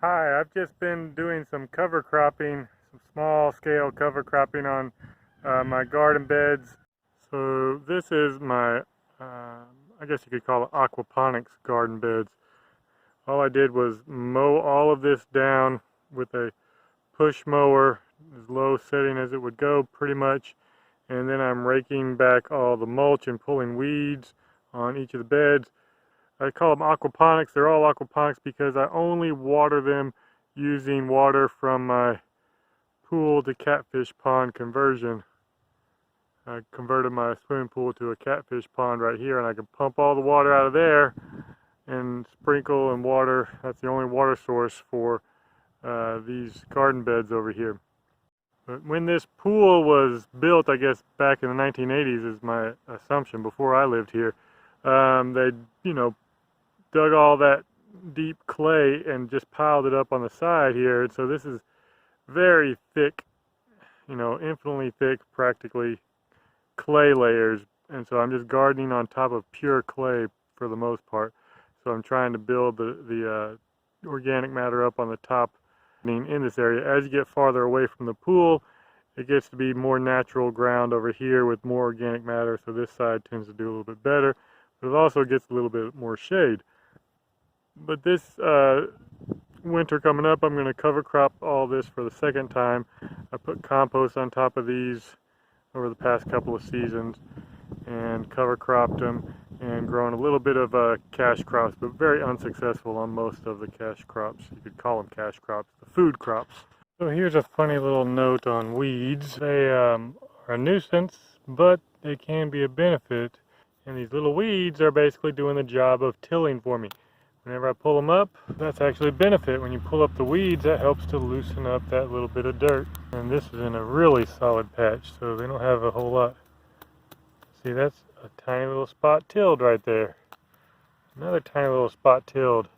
Hi, I've just been doing some cover cropping, some small scale cover cropping on my garden beds. So this is my, I guess you could call it aquaponics garden beds. All I did was mow all of this down with a push mower, as low setting as it would go pretty much. And then I'm raking back all the mulch and pulling weeds on each of the beds. I call them aquaponics. They're all aquaponics because I only water them using water from my pool to catfish pond conversion. I converted my swimming pool to a catfish pond right here, and I can pump all the water out of there and sprinkle and water. That's the only water source for these garden beds over here. But when this pool was built, I guess back in the 1980s is my assumption, before I lived here, they, dug all that deep clay and just piled it up on the side here. And so this is very thick, infinitely thick, practically clay layers. And so I'm just gardening on top of pure clay for the most part. So I'm trying to build the organic matter up on the top in this area. As you get farther away from the pool, it gets to be more natural ground over here with more organic matter. So this side tends to do a little bit better, but it also gets a little bit more shade. But this winter coming up, I'm going to cover crop all this for the second time. I put compost on top of these over the past couple of seasons and cover cropped them and grown a little bit of cash crops, but very unsuccessful on most of the cash crops. You could call them cash crops, the food crops. So here's a funny little note on weeds. They are a nuisance, but they can be a benefit. And these little weeds are basically doing the job of tilling for me. Whenever I pull them up, that's actually a benefit. When you pull up the weeds, that helps to loosen up that little bit of dirt. And this is in a really solid patch, so they don't have a whole lot. See, that's a tiny little spot tilled right there. Another tiny little spot tilled.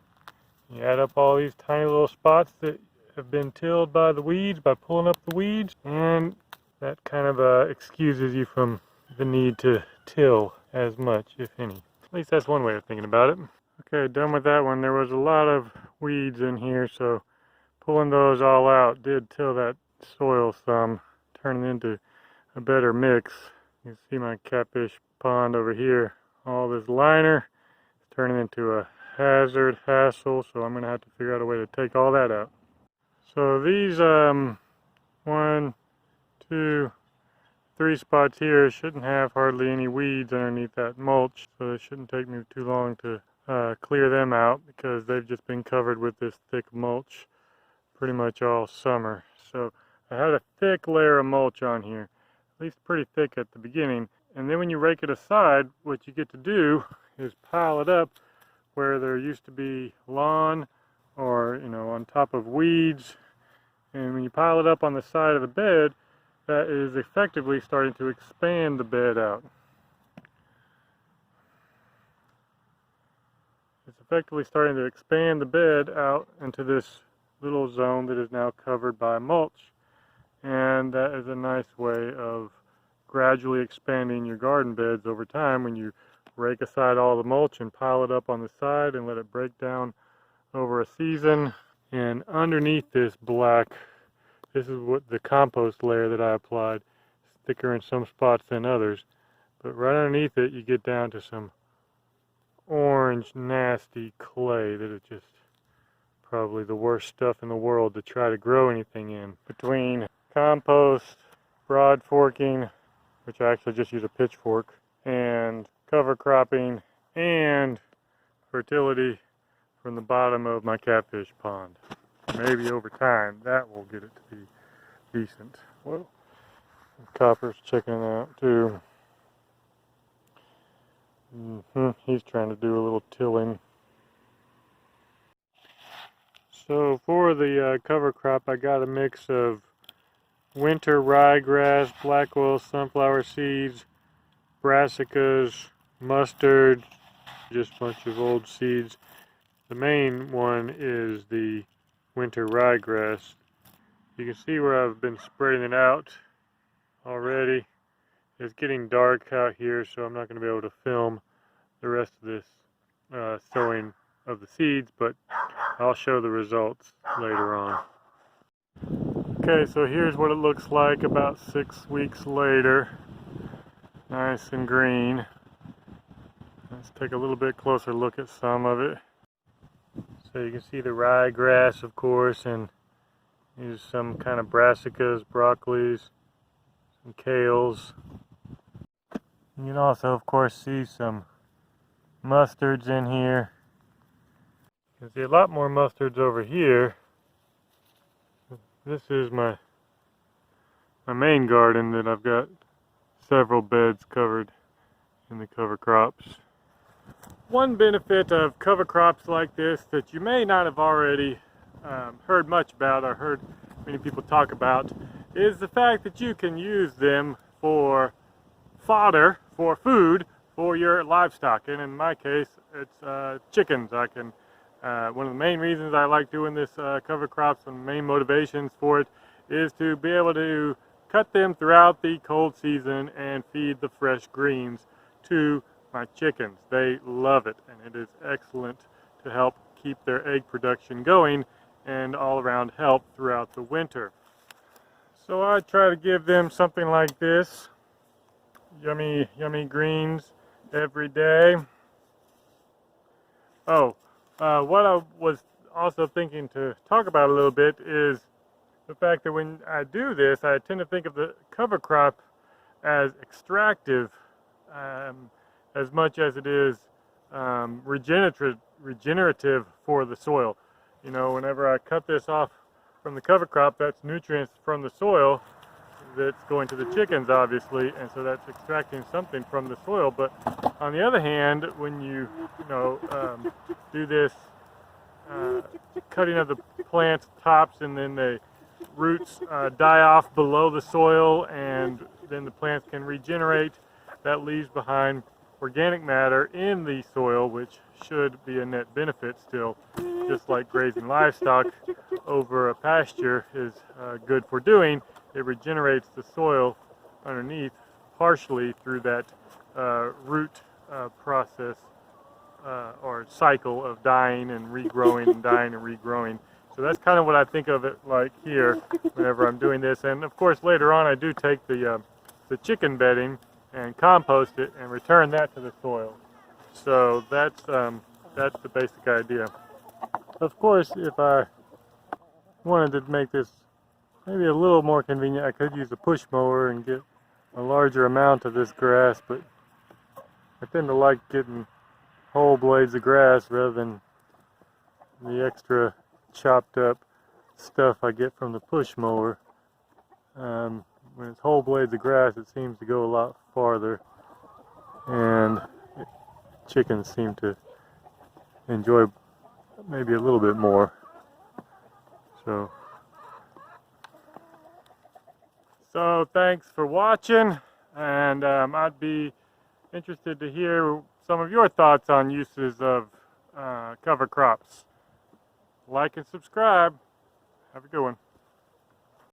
You add up all these tiny little spots that have been tilled by the weeds, by pulling up the weeds, and that kind of excuses you from the need to till as much, if any. At least that's one way of thinking about it. Okay, done with that one. There was a lot of weeds in here, so pulling those all out did till that soil some, turning into a better mix. You can see my catfish pond over here. All this liner is turning into a hassle, so I'm going to have to figure out a way to take all that out. So these 1, 2, 3 spots here shouldn't have hardly any weeds underneath that mulch, so it shouldn't take me too long to clear them out because they've just been covered with this thick mulch pretty much all summer. So I had a thick layer of mulch on here, at least pretty thick at the beginning, and then when you rake it aside, what you get to do is pile it up where there used to be lawn or on top of weeds, and when you pile it up on the side of the bed, that is effectively starting to expand the bed out. It's effectively starting to expand the bed out into this little zone that is now covered by mulch. And that is a nice way of gradually expanding your garden beds over time when you rake aside all the mulch and pile it up on the side and let it break down over a season. And underneath this black, this is what the compost layer that I applied. It's thicker in some spots than others, but right underneath it you get down to some orange nasty clay that is just probably the worst stuff in the world to try to grow anything in. Between compost, broad forking, which I actually just use a pitchfork, and cover cropping and fertility from the bottom of my catfish pond. Maybe over time that will get it to be decent. Well, Copper's checking it out too. He's trying to do a little tilling. So for the cover crop, I got a mix of winter ryegrass, black oil sunflower seeds, brassicas, mustard, just a bunch of old seeds. The main one is the winter ryegrass. You can see where I've been spreading it out already. It's getting dark out here, so I'm not going to be able to film the rest of this sowing of the seeds, but I'll show the results later on. Okay, so here's what it looks like about 6 weeks later. Nice and green. Let's take a little bit closer look at some of it. So you can see the ryegrass, of course, and here's some kind of brassicas, broccolis, some kales. You can also, of course, see some mustards in here. You can see a lot more mustards over here. This is my main garden that I've got several beds covered in the cover crops. One benefit of cover crops like this that you may not have already heard much about or heard many people talk about is the fact that you can use them for fodder, for food, for your livestock. And in my case, it's chickens. One of the main reasons I like doing this cover crops, and main motivations for it, is to be able to cut them throughout the cold season and feed the fresh greens to my chickens. They love it, and it is excellent to help keep their egg production going and all around help throughout the winter. So I try to give them something like this, yummy greens every day. Oh, what I was also thinking to talk about a little bit is the fact that when I do this, I tend to think of the cover crop as extractive as much as it is regenerative for the soil. You know, whenever I cut this off from the cover crop, that's nutrients from the soil that's going to the chickens, obviously, and so that's extracting something from the soil. But on the other hand, when you do this cutting of the plant tops, and then the roots die off below the soil, and then the plants can regenerate, that leaves behind organic matter in the soil, which should be a net benefit still. Just like grazing livestock over a pasture is good for doing, it regenerates the soil underneath partially through that root process or cycle of dying and regrowing and dying and regrowing. So that's kind of what I think of it like here whenever I'm doing this. And of course later on I do take the chicken bedding and compost it and return that to the soil. So that's the basic idea. Of course, if I wanted to make this maybe a little more convenient, I could use a push mower and get a larger amount of this grass, but I tend to like getting whole blades of grass rather than the extra chopped up stuff I get from the push mower. When it's whole blades of grass, it seems to go a lot farther, and chickens seem to enjoy maybe a little bit more. So thanks for watching, and I'd be interested to hear some of your thoughts on uses of cover crops. Like and subscribe. Have a good one.